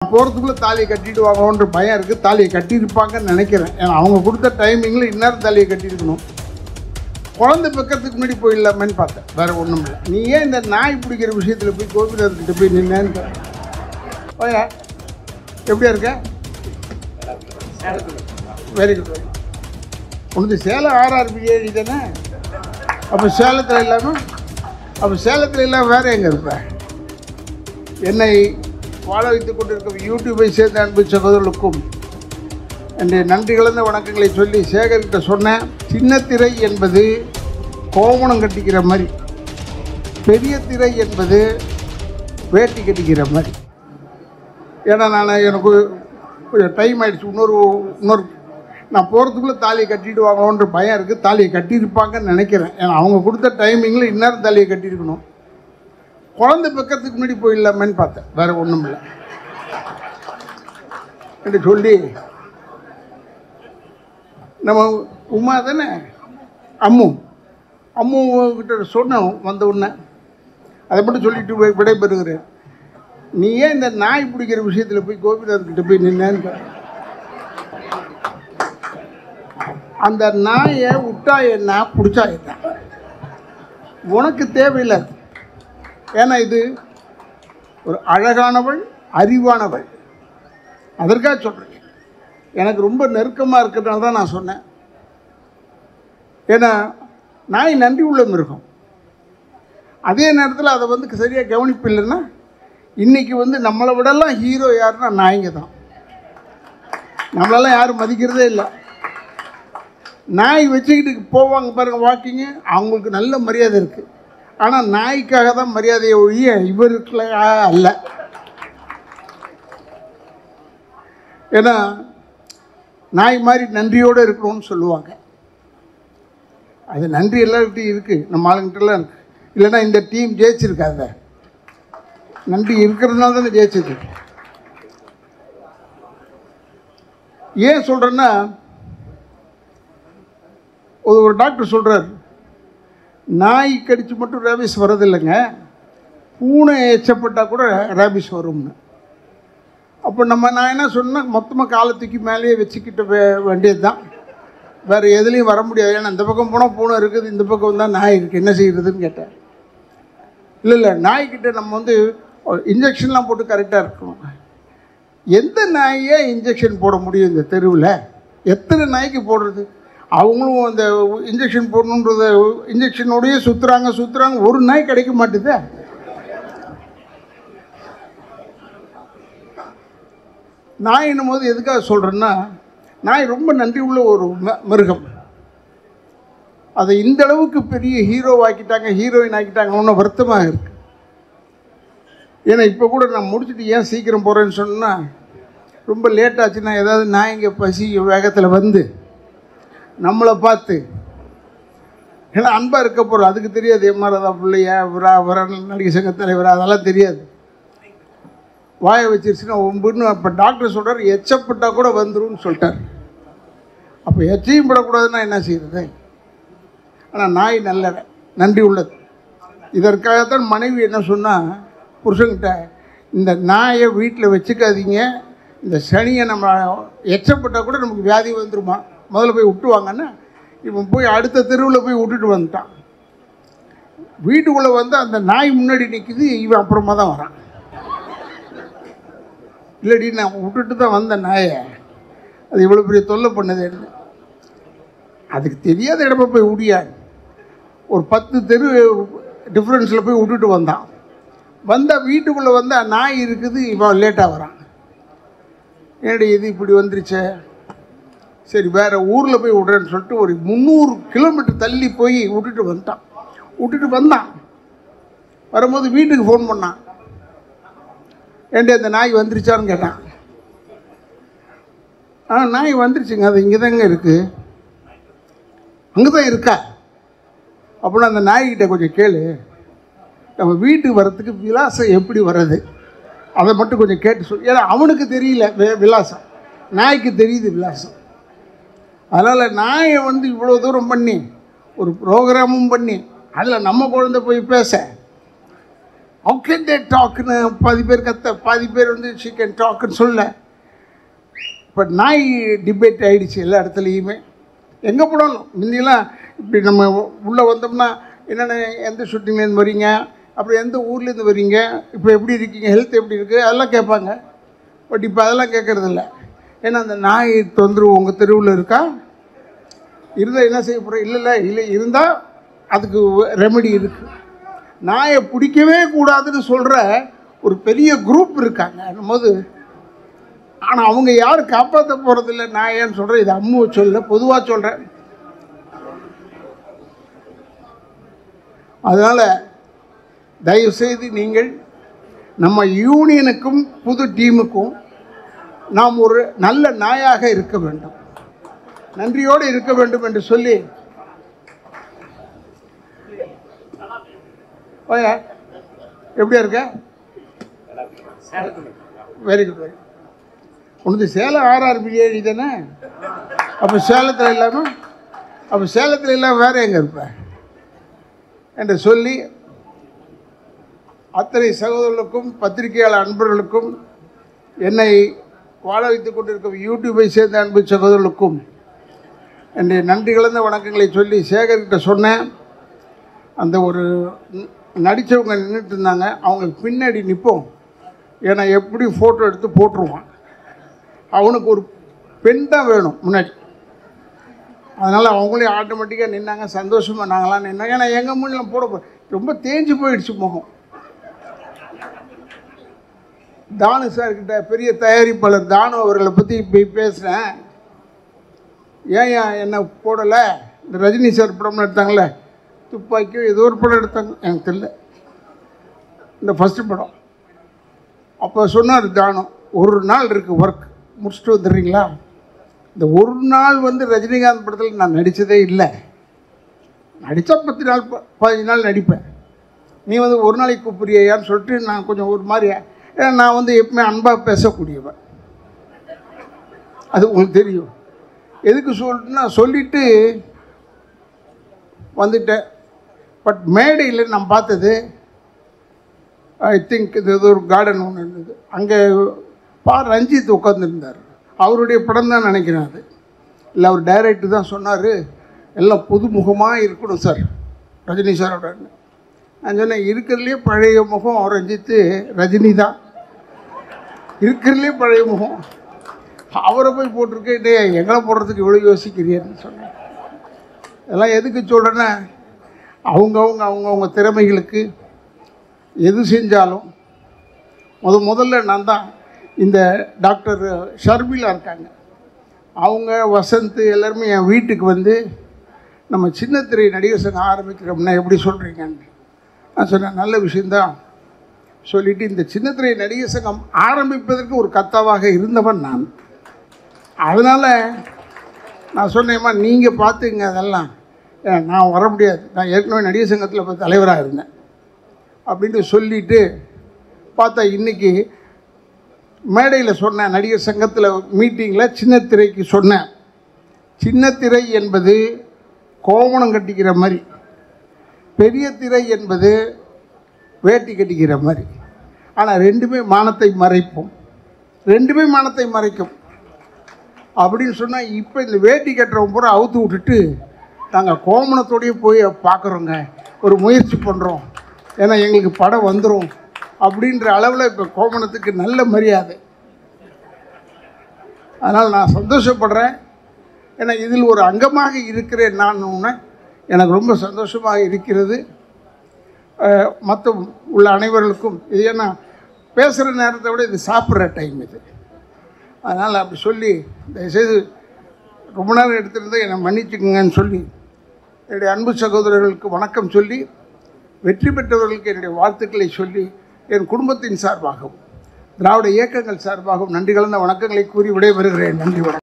நான் போகிறதுக்குள்ளே தாலியை கட்டிட்டு வாங்கணுன்ற பயம் இருக்குது. தாலியை கட்டியிருப்பாங்கன்னு நினைக்கிறேன். ஏன்னா அவங்க கொடுத்த டைமிங்கில் இந்நேரம் தாலியை கட்டியிருக்கணும். குழந்தை பக்கத்துக்கு முன்னாடி போயிடலாமேன்னு பார்த்தேன், வேறு ஒன்றும் இல்லை. நீ ஏன் இந்த நாய் பிடிக்கிற விஷயத்தில் போய் கோபிநாத்கிட்ட போய் நின்னேன்னு ஓயா எப்படியா இருக்க? Very good. வெரி உனது சேலம் RRBA தானே? அப்போ சேலத்தில் இல்லாமல் வேறு எங்கே இருப்ப? என்னை வாழ வைத்துக் கொண்டிருக்கும் யூடியூப்பை சேர்ந்த அன்பு சகோதரர்களுக்கும் என்னுடைய நன்றி கலந்த வணக்கங்களை சொல்லி சேகர்கிட்ட சொன்னேன், சின்ன திரை என்பது கோவணம் கட்டிக்கிற மாதிரி, பெரிய திரை என்பது வேட்டி கட்டிக்கிற மாதிரி. ஏன்னா எனக்கு கொஞ்சம் டைம் ஆகிடுச்சு. இன்னொரு நான் போகிறதுக்குள்ளே தாலியை கட்டிட்டு வாங்கணுன்ற பயம் இருக்குது. தாலியை கட்டியிருப்பாங்கன்னு நினைக்கிறேன். ஏன்னா அவங்க கொடுத்த டைமிங்கில் இந்நேரம் தாலியை கட்டியிருக்கணும். குழந்தை பக்கத்துக்கு முன்னாடி போயிடலாமேன்னு பார்த்தேன், வேறு ஒன்றும் இல்லை என்று சொல்லி நம்ம உமா தானே அம்மு கிட்ட சொன்னோம் வந்த உடனே. அதை மட்டும் சொல்லிட்டு விடைபெறுகிறேன். நீ ஏன் இந்த நாய் பிடிக்கிற விஷயத்தில் போய் கோபிநாத்கிட்ட போய் நின்னேன்னு. அந்த நாயை விட்டா என்ன, பிடிச்சா என்ன, உனக்கு தேவையில்லை. ஏன்னா இது ஒரு அழகானவள், அறிவானவள். அதற்காக சொல்கிறேன். எனக்கு ரொம்ப நெருக்கமாக இருக்கிறதுனால தான் நான் சொன்னேன். ஏன்னா நாய் நன்றி உள்ள மிருகம். அதே நேரத்தில் அதை சரியாக கவனிப்பு இல்லைன்னா இன்றைக்கி நம்மளை விடலாம் ஹீரோ யாருன்னா நாய்ங்க தான். நம்மளெல்லாம் யாரும் மதிக்கிறதே இல்லை. நாய் வச்சுக்கிட்டு போவாங்க பாருங்கள் வாக்கிங்கு, அவங்களுக்கு நல்ல மரியாதை இருக்குது. ஆனால் நாய்க்காக தான் மரியாதையை ஒழிய இவருக்குள்ள அல்ல. ஏன்னா நாய் மாதிரி நன்றியோடு இருக்கணும்னு சொல்லுவாங்க. அது நன்றி எல்லார்கிட்டையும் இருக்குது, நம்ம ஆளுங்கிட்டலாம் இருக்குது. இல்லைன்னா இந்த டீம் ஜெயிச்சிருக்காத. நன்றி இருக்கிறதுனால தானே ஜெயிச்சது. ஏன் சொல்கிறேன்னா, ஒரு டாக்டர் சொல்கிறார், நாய் கடிச்சு மட்டும் ரேபிஸ் வரதில்லைங்க, பூனை எச்சப்பட்டால் கூட ரேபிஸ் வரும்னு. அப்போ நான் என்ன சொன்னேன், மொத்தமாக காலத்துக்கு மேலேயே வச்சுக்கிட்ட வேண்டியது தான், வேறு எதுலேயும் வர முடியாது. ஏன்னா இந்த பக்கம் போனால் பூனை இருக்குது, இந்த பக்கம் வந்தால் நாய் இருக்குது, என்ன செய்கிறதுன்னு கேட்டேன். இல்லை நாய்கிட்ட நம்ம இன்ஜெக்ஷன்லாம் போட்டு கரெக்டாக இருக்கணும். எந்த நாயே இன்ஜெக்ஷன் போட முடியும் இந்த தெருவில்? எத்தனை நாய்க்கு போடுறது? அவங்களும் அந்த இன்ஜெக்ஷன் போடணுன்றத இன்ஜெக்ஷனோடையே சுற்றுறாங்க. ஒரு நாய் கிடைக்க மாட்டுது. நாய் என்னும் போது எதுக்காக சொல்கிறேன்னா, நாய் ரொம்ப நன்றி உள்ள ஒரு மிருகம். அதை இந்த அளவுக்கு பெரிய ஹீரோயின் ஆக்கிட்டாங்கன்னு வருத்தமாக இருக்குது. ஏன்னா இப்போ கூட நான் முடிச்சுட்டு ஏன் சீக்கிரம் போகிறேன்னு சொன்னால், ரொம்ப லேட் ஆச்சுன்னா ஏதாவது நாய்ங்க பசி வேகத்தில் வந்து நம்மளை பார்த்து, ஏன்னா அன்பாக இருக்க போகிறோம், அதுக்கு தெரியாது எம்ஆர்ஆதா பிள்ளையா வர நடிகை சங்க தலைவரா, அதெல்லாம் தெரியாது. வாயை வச்சிருச்சுன்னா ஒம்புன்னு. அப்போ டாக்டர் சொல்கிறார், எச்சப்பட்டால் கூட வந்துடும் சொல்லிட்டார். அப்போ எச்சையும் படக்கூடாதுன்னா என்ன செய்கிறது? ஆனால் நாய் நல்ல நன்றி உள்ளது. இதற்காகத்தான் மனைவி என்ன சொன்னால் புருஷன்கிட்ட, இந்த நாயை வீட்டில் வச்சுக்காதீங்க, இந்த சனியை நம்ம எச்சப்பட்டால் கூட நமக்கு வியாதி வந்துருமா, முதல்ல போய் விட்டுவாங்கன்னா, இவன் போய் அடுத்த தெருவில் போய் விட்டுட்டு வந்துட்டான். வீட்டுக்குள்ளே வந்து அந்த நாய் முன்னாடி நிற்கிது, இவன் அப்புறமா தான் வரான். இல்லடி நான் விட்டுட்டு தான் வந்தேன் நாயை, அது இவ்வளோ பெரிய தொல்லை பண்ணுது. அதுக்கு தெரியாத இடமா போய் விடியாது. ஒரு 10 தெரு டிஃப்ரென்ஸில் போய் விட்டுட்டு வந்தால் வீட்டுக்குள்ளே வந்தால் நாய் இருக்குது, இவன் லேட்டாக வரான். ஏடி இது இப்படி வந்துருச்சே, சரி வேறு ஊரில் போய் விட்றேன்னு சொல்லிட்டு ஒரு 300 கிலோமீட்டர் தள்ளி போய் விட்டுட்டு வந்தான். வரும்போது வீட்டுக்கு ஃபோன் பண்ணான், ஏண்டி அந்த நாய் வந்துருச்சான்னு கேட்டான். நாய் வந்துருச்சுங்க, அது இங்கே தாங்க இருக்குது. அங்கே தான் இருக்கா? அப்படின்னா அந்த நாய்கிட்ட கொஞ்சம் கேளு, நம்ம வீட்டுக்கு வர்றதுக்கு விலாசம் எப்படி வர்றது அதை மட்டும் கொஞ்சம் கேட்டு சொல். ஏன்னா அவனுக்கு தெரியல விலாசம், நாய்க்கு தெரியுது விலாசம். அதனால் நாயை இவ்வளோ தூரம் பண்ணி ஒரு ப்ரோக்ராமும் பண்ணி அதில் நம்ம குழந்தை போய் பேச, ஹவு கேன் தே டாக்னு பாதி பேர் கத்த, பாதி பேர் வந்து ஷீ கேன் டாக்னு சொல்ல. இப்போ நாய் டிபேட் ஆகிடுச்சு எல்லா இடத்துலையுமே. எங்கே போடணும் முந்தியெல்லாம் இப்படி நம்ம உள்ளே வந்தோம்னா என்னென்ன, எந்த ஷூட்டிங்லேருந்து வரீங்க, அப்புறம் எந்த ஊர்லேருந்து வரீங்க, இப்போ எப்படி இருக்கீங்க, ஹெல்த் எப்படி இருக்குது, அதெல்லாம் கேட்பாங்க. பட் இப்போ அதெல்லாம் கேட்குறதில்ல. ஏன்னா அந்த நாய் தொந்தரவு உங்கள் தெருவில் இருக்கா, இருந்தால் என்ன செய்ய போகிறோம், இல்லை இருந்தால் அதுக்கு ரெமெடி இருக்குது. நாயை பிடிக்கவே கூடாதுன்னு சொல்கிற ஒரு பெரிய குரூப் இருக்காங்க போது, ஆனால் அவங்க யாரும் காப்பாற்ற போகிறதில்ல. நான் ஏன்னு சொல்கிறேன், இது அம்முவை சொல்ல, பொதுவாக சொல்கிறேன். அதனால் தயவுசெய்து நீங்கள் நம்ம யூனியனுக்கும் புது டீமுக்கும் நாம் ஒரு நல்ல நாயாக இருக்க வேண்டும், நன்றியோடு இருக்க வேண்டும் என்று சொல்லி, எப்படியா இருக்க? Very good, very. உனது சேலம் ஆர்ஆர் பிரியாணி தானே? அப்போ சேலத்தில் இல்லாமல், அப்போ சேலத்தில் இல்லாமல் வேறு எங்கே இருப்ப என்று சொல்லி, அத்தனை சகோதரர்களுக்கும் பத்திரிகையாளர் அன்பர்களுக்கும் என்னை வாழ வைத்துக் கொண்டிருக்கும் யூடியூப்பை சேர்ந்த அன்பு சகோதரர்களுக்கும் என்னுடைய நன்றி கலந்த வணக்கங்களை சொல்லி, சேகர்கிட்ட சொன்னேன், அந்த ஒரு நடித்தவங்க நின்றுட்டு இருந்தாங்க, அவங்களுக்கு பின்னாடி நிற்போம், ஏன்னா எப்படி ஃபோட்டோ எடுத்து போட்டுருவான், அவனுக்கு ஒரு பெண் தான் வேணும் முன்னாடி. அதனால் அவங்களே ஆட்டோமேட்டிக்காக நின்னாங்க, சந்தோஷமாக நாங்களாம் நின்னாங்க. ஏன்னா எங்கள் முன்னில் போட ரொம்ப தேஞ்சு போயிடுச்சு முகம். தானு சார்கிட்ட, பெரிய தயாரிப்பாளர் தானு அவர்களை பற்றி இப்போ பேசுகிறேன். ஏன் என்னை போடலை, இந்த ரஜினி சார் படம்னு எடுத்தாங்களே, துப்பாக்கியோ ஏதோ ஒரு படம் எடுத்தாங்க, எனக்கு தெரியல, இந்த ஃபஸ்ட்டு படம். அப்போ சொன்னார் தானு, ஒரு நாள் இருக்குது ஒர்க், முடிச்சுட்டு வந்துடுறீங்களா? இந்த ஒரு நாள் வந்து ரஜினிகாந்த் படத்தில் நான் நடித்ததே இல்லை. நடித்தா 10 நாள் 15 நாள் நடிப்பேன். நீ வந்து ஒரு நாளைக்கு கூப்பிடுறியான்னு சொல்லிட்டு நான் கொஞ்சம் ஒரு மாதிரி, ஏன்னா நான் வந்து எப்பவுமே அன்பாக பேசக்கூடியவன், அது உங்களுக்கு தெரியும். எதுக்கு சொல்லிட்டுன்னா சொல்லிவிட்டு வந்துட்டேன். பட் மேடையில் நான் பார்த்தது, ஐ திங்க் இது ஏதோ ஒரு கார்டன் ஒன்று இருந்தது, அங்கே ரஞ்சித் உட்காந்துருந்தார், அவருடைய படம் தான் நினைக்கிறேன் அது, இல்லை அவர் டைரக்டர் தான் சொன்னார், எல்லாம் புதுமுகமாக இருக்கணும் சார் ரஜினி சாரோட. நான் சொன்னேன், இருக்கிறதுலே பழைய முகம் ரஞ்சித்து ரஜினி தான், இருக்கிறதுலே பழைய முகம், அவரை போய் போட்டிருக்கே, எங்களை போடுறதுக்கு இவ்வளோ யோசிக்கிறீன்னு சொன்னேன். இதெல்லாம் எதுக்கு சொல்கிறேன்னா, அவங்கவுங்க திறமைகளுக்கு எது செஞ்சாலும் முதல்ல நான் தான். இந்த டாக்டர் ஷர்மிலா இருக்காங்க, அவங்க வசந்த் எல்லாருமே என் வீட்டுக்கு வந்து, நம்ம சின்னத்திரை நடிகர் சங்கம் ஆரம்பிக்கிறோம்னா எப்படி சொல்கிறீங்கன்னு நான் சொன்னேன். நல்ல விஷயந்தான் சொல்லிவிட்டு, இந்த சின்னத்திரை நடிகர் சங்கம் ஆரம்பிப்பதற்கு ஒரு கத்தாவாக இருந்தவன் நான். அதனால் நான் சொன்னேம்மா, நீங்கள் பார்த்துங்க, அதெல்லாம் நான் வர முடியாது, நான் ஏற்கனவே நடிகர் சங்கத்தில் இப்போ தலைவராக இருந்தேன் அப்படின்ட்டு சொல்லிவிட்டு பார்த்தா, இன்றைக்கி மேடையில் சொன்னேன், நடிகர் சங்கத்தில் மீட்டிங்கில் சின்னத்திரைக்கு சொன்னேன், சின்னத்திரை என்பது கோவணம் கட்டிக்கிற மாதிரி, பெரிய திரை என்பது வேட்டி கட்டிக்கிற மாதிரி, ஆனால் ரெண்டுமே மானத்தை மறைப்போம், ரெண்டுமே மானத்தை மறைக்கும் அப்படின்னு சொன்னால், இப்போ இந்த வேட்டி கட்டுறவங்க பூரா அவுத்து விட்டுட்டு நாங்கள் கோமணத்தோடையே போய் பார்க்குறோங்க, ஒரு முயற்சி பண்ணுறோம், ஏன்னா எங்களுக்கு படம் வந்துடும் அப்படின்ற அளவில் இப்போ கோமணத்துக்கு நல்ல மரியாதை. அதனால் நான் சந்தோஷப்படுறேன், ஏன்னா இதில் ஒரு அங்கமாக இருக்கிறேன் நான், எனக்கு ரொம்ப சந்தோஷமாக இருக்கிறது. மற்ற உள்ள அனைவர்களுக்கும் இது, ஏன்னா பேசுகிற நேரத்தை விட இது சாப்பிட்ற டைம் இது. அதனால் அப்படி சொல்லி, தயவுசெய்து ரொம்ப நேரம் எடுத்துருந்தா என்னை மன்னிச்சுக்குங்கன்னு சொல்லி, என்னுடைய அன்பு சகோதரர்களுக்கு வணக்கம் சொல்லி, வெற்றி பெற்றவர்களுக்கு என்னுடைய வாழ்த்துக்களை சொல்லி, என் குடும்பத்தின் சார்பாகவும் திராவிட இயக்கங்கள் சார்பாகவும் நன்றி கலந்த வணக்கங்களை கூறி விடைபெறுகிறேன். நன்றி, வணக்கம்.